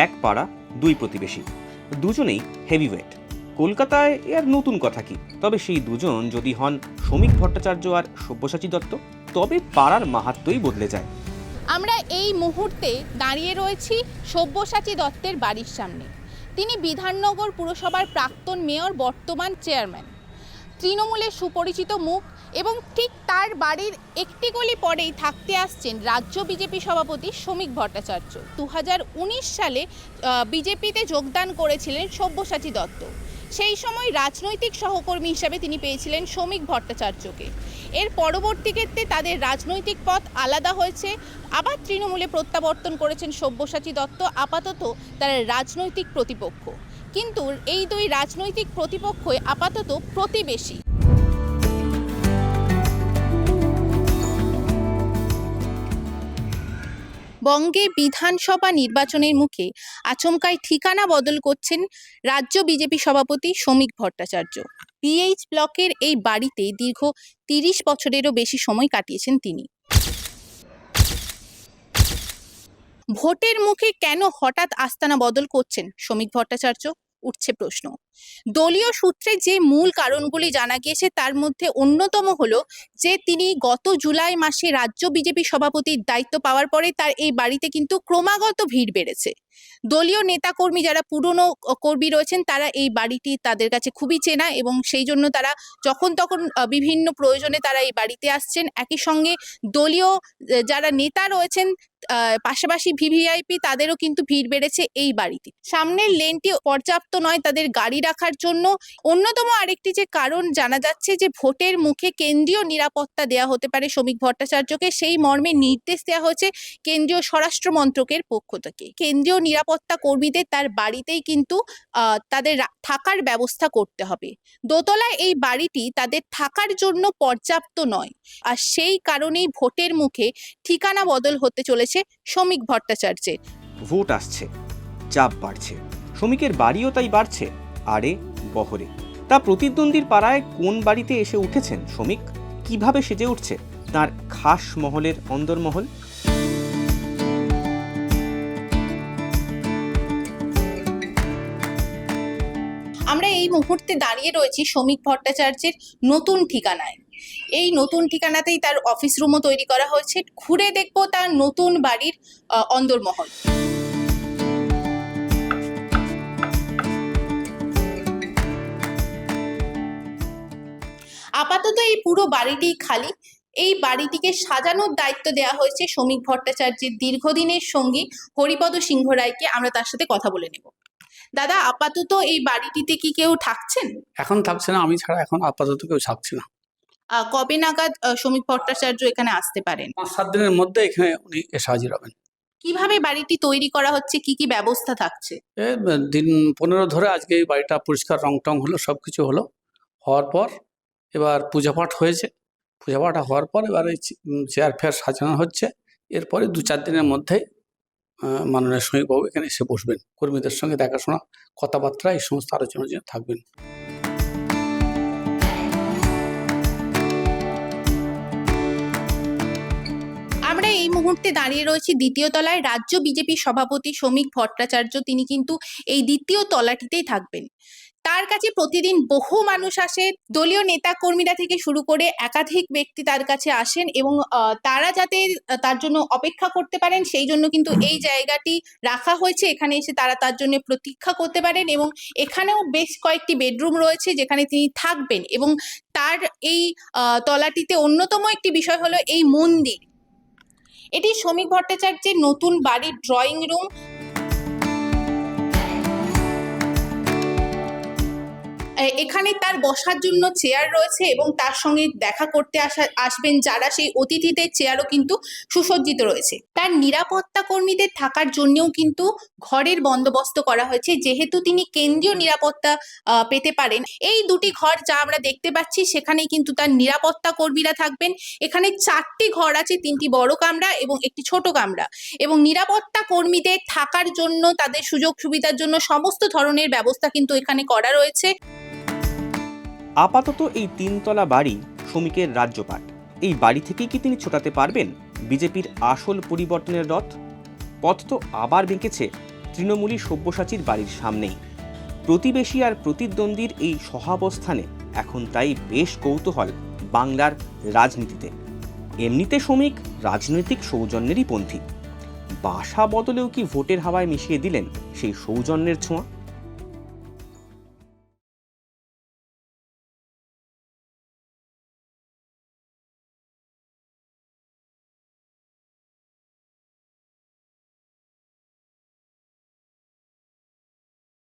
এক পাড়া দুই প্রতিবেশী, দুজনেই হেভিওয়েট। কলকাতায় এর নতুন কথা কি? তবে সেই দুজন যদি হন শ্রমিক ভট্টাচার্য আর সব্যসাচী দত্ত, তবে পাড়ার মাহাত্ম্যই বদলে যায়। আমরা এই মুহূর্তে দাঁড়িয়ে রয়েছি সব্যসাচী দত্তের বাড়ির সামনে। তিনি বিধাননগর পুরসভার প্রাক্তন মেয়র, বর্তমান চেয়ারম্যান, তৃণমূলের সুপরিচিত মুখ, এবং ঠিক তার বাড়ির একটি গলি পরেই থাকতে আসছেন রাজ্য বিজেপি সভাপতি শ্রমিক ভট্টাচার্য। 2019 সালে বিজেপিতে যোগদান করেছিলেন সব্যসাচী দত্ত। সেই সময় রাজনৈতিক সহকর্মী হিসাবে তিনি পেয়েছিলেন শ্রমিক ভট্টাচার্যকে। এর পরবর্তী ক্ষেত্রে তাদের রাজনৈতিক পথ আলাদা হয়েছে, আবার তৃণমূলে প্রত্যাবর্তন করেছেন সব্যসাচী দত্ত। আপাতত তারা রাজনৈতিক প্রতিপক্ষ, কিন্তু এই দুই রাজনৈতিক প্রতিপক্ষই আপাতত প্রতিবেশী। বঙ্গে বিধানসভা নির্বাচনের মুখে আচমকাই ঠিকানা বদল করছেন রাজ্য বিজেপি সভাপতি শ্রমিক ভট্টাচার্য। পিএইচ ব্লকের এই বাড়িতে দীর্ঘ 30 বছরেরও বেশি সময় কাটিয়েছেন তিনি। ভোটের মুখে কেন হঠাৎ আস্তানা বদল করছেন শ্রমিক ভট্টাচার্য, উঠছে প্রশ্ন। দলীয় সূত্রে যে মূল কারণগুলি জানা গিয়েছে তার মধ্যে অন্যতম হলো যে তিনি গত জুলাই মাসে রাজ্য বিজেপি সভাপতির দায়িত্ব পাওয়ার পরে তার এই বাড়িতে কিন্তু ক্রমাগত ভিড় বেড়েছে। দলীয় নেতাকর্মী যারা পুরনো কর্মী রয়েছেন তারা এই বাড়িটি তাদের কাছে খুবই চেনা, এবং সেই জন্য তারা যখন তখন বিভিন্ন প্রয়োজনে তারা এই বাড়িতে আসছেন। একই সঙ্গে দলীয় যারা নেতা রয়েছেন, পাশাপাশি ভিভিআইপি, তাদেরও কিন্তু ভিড় বেড়েছে এই বাড়িতে। সামনের লেনটি পর্যাপ্ত নয় তাদের গাড়ি রাখার জন্য। অন্যতম আরেকটি যে কারণ জানা যাচ্ছে যে ভোটের মুখে কেন্দ্রীয় নিরাপত্তা দেওয়া হতে পারে শ্রমিক ভট্টাচার্যকে, সেই মর্মে নির্দেশ দেওয়া হয়েছে কেন্দ্রীয় স্বরাষ্ট্র মন্ত্রকের পক্ষ থেকে। কেন্দ্রীয় নিরাপত্তা কর্মীদের তার বাড়িতেই কিন্তু তাদের থাকার ব্যবস্থা করতে হবে। দোতলায় এই বাড়িটি তাদের থাকার জন্য পর্যাপ্ত নয়, আর সেই কারণেই ভোটের মুখে ঠিকানা বদল হতে চলেছে শ্রমিক ভট্টাচার্যের। ভোট আসছে, চাপ বাড়ছে, শ্রমিকের বাড়িও তাই বাড়ছে আরে বহরে। তা প্রতিদ্বন্দ্বীর পাড়ায় কোন বাড়িতে এসে উঠেছেন শ্রমিক? কিভাবে সেজে উঠছে তার খাস মহলের অন্দরমহল? আমরা এই মুহূর্তে দাঁড়িয়ে রয়েছি শ্রমিক ভট্টাচার্যের নতুন ঠিকানায়। এই নতুন ঠিকানাতেই তার অফিস রুমও তৈরি করা হয়েছে। ঘুরে দেখবো তার নতুন বাড়ির অন্দরমহল। আপাতত এই পুরো বাড়িটি খালি। এই বাড়িটিকে সাজানোর দায়িত্ব দেওয়া হয়েছে শ্রমিক ভট্টাচার্যের দীর্ঘদিনের সঙ্গী হরিপদ সিংহ রায়কে। আমরা তার সাথে কথা বলে নেব। দাদা, আপাতত এই বাড়িটিতে কি কেউ থাকছেন? এখন থাকছে না, আমি ছাড়া এখন আপাতত কেউ থাকছে না। কবে নাগাদ শ্রমিক ভট্টাচার্য এখানে আসতে পারেন? 5-7 দিনের মধ্যে এখানে উনি এসে হাজির হবেন। কিভাবে বাড়িটি তৈরি করা হচ্ছে, কি কি ব্যবস্থা থাকছে? দিন 15 ধরে আজকে এই বাড়িটা পরিষ্কার, রং টং হলো, সব কিছু হলো। হওয়ার পর এবার পূজাপাঠ হয়েছে। পূজাপাঠ হওয়ার পর এবার এই চেয়ার ফেয়ার সাজানো হচ্ছে। এরপরে 2-4 দিনের মধ্যে মাননীয় শ্রমিকবাবু এখানে এসে বসবেন। কর্মীদের সঙ্গে দেখাশোনা, কথাবার্তা, এই সমস্ত আলোচনার জন্য থাকবেন। আমরা এই মুহূর্তে দাঁড়িয়ে রয়েছি দ্বিতীয় তলায়। রাজ্য বিজেপি সভাপতি শ্রমিক ভট্টাচার্য তিনি কিন্তু এই দ্বিতীয় তলাটিতেই থাকবেন। তার কাছে প্রতিদিন বহু মানুষ আসে, দলীয় নেতা কর্মীরা থেকে শুরু করে একাধিক ব্যক্তি তার কাছে আসেন, এবং তারা যাতে তার জন্য অপেক্ষা করতে পারেন সেই জন্য কিন্তু এই জায়গাটি রাখা হয়েছে। এখানে এসে তারা তার জন্য প্রতীক্ষা করতে পারেন, এবং এখানেও বেশ কয়েকটি বেডরুম রয়েছে যেখানে তিনি থাকবেন। এবং তার এই তলাটিতে অন্যতম একটি বিষয় হলো এই মন্দির। এটি শ্রমিক ভট্টাচার্যের নতুন বাড়ির ড্রয়িং রুম। এখানে তার বসার জন্য চেয়ার রয়েছে, এবং তার সঙ্গে দেখা করতে আসবেন যারা, সেই অতিথিদের চেয়ারও কিন্তু সুসজ্জিত রয়েছে। তার নিরাপত্তা কর্মীদের থাকার জন্যও কিন্তু ঘরের বন্দোবস্ত করা হয়েছে, যেহেতু তিনি কেন্দ্রীয় নিরাপত্তা পেতে পারেন। এই দুটি ঘর যা আমরা দেখতে পাচ্ছি সেখানেই কিন্তু তার নিরাপত্তা কর্মীরা থাকবেন। এখানে 4টি ঘর আছে, 3টি বড় কামরা এবং একটি ছোট কামরা, এবং নিরাপত্তা কর্মীদের থাকার জন্য, তাদের সুযোগ সুবিধার জন্য সমস্ত ধরনের ব্যবস্থা কিন্তু এখানে করা রয়েছে। আপাতত এই 3তলা বাড়ি শ্রমিকের রাজ্যপাট। এই বাড়ি থেকেই কি তিনি ছোটাতে পারবেন বিজেপির আসল পরিবর্তনের রথ? পথ তো আবার বেঁকেছে তৃণমূলী সব্যসাচীর বাড়ির সামনেই। প্রতিবেশী আর প্রতিদ্বন্দ্বীর এই সহাবস্থানে এখন তাই বেশ কৌতূহল বাংলার রাজনীতিতে। এমনিতে শ্রমিক রাজনৈতিক সৌজন্যেরই পন্থী, বাসা বদলেও কি ভোটের হাওয়ায় মিশিয়ে দিলেন সেই সৌজন্যের ছোঁয়া?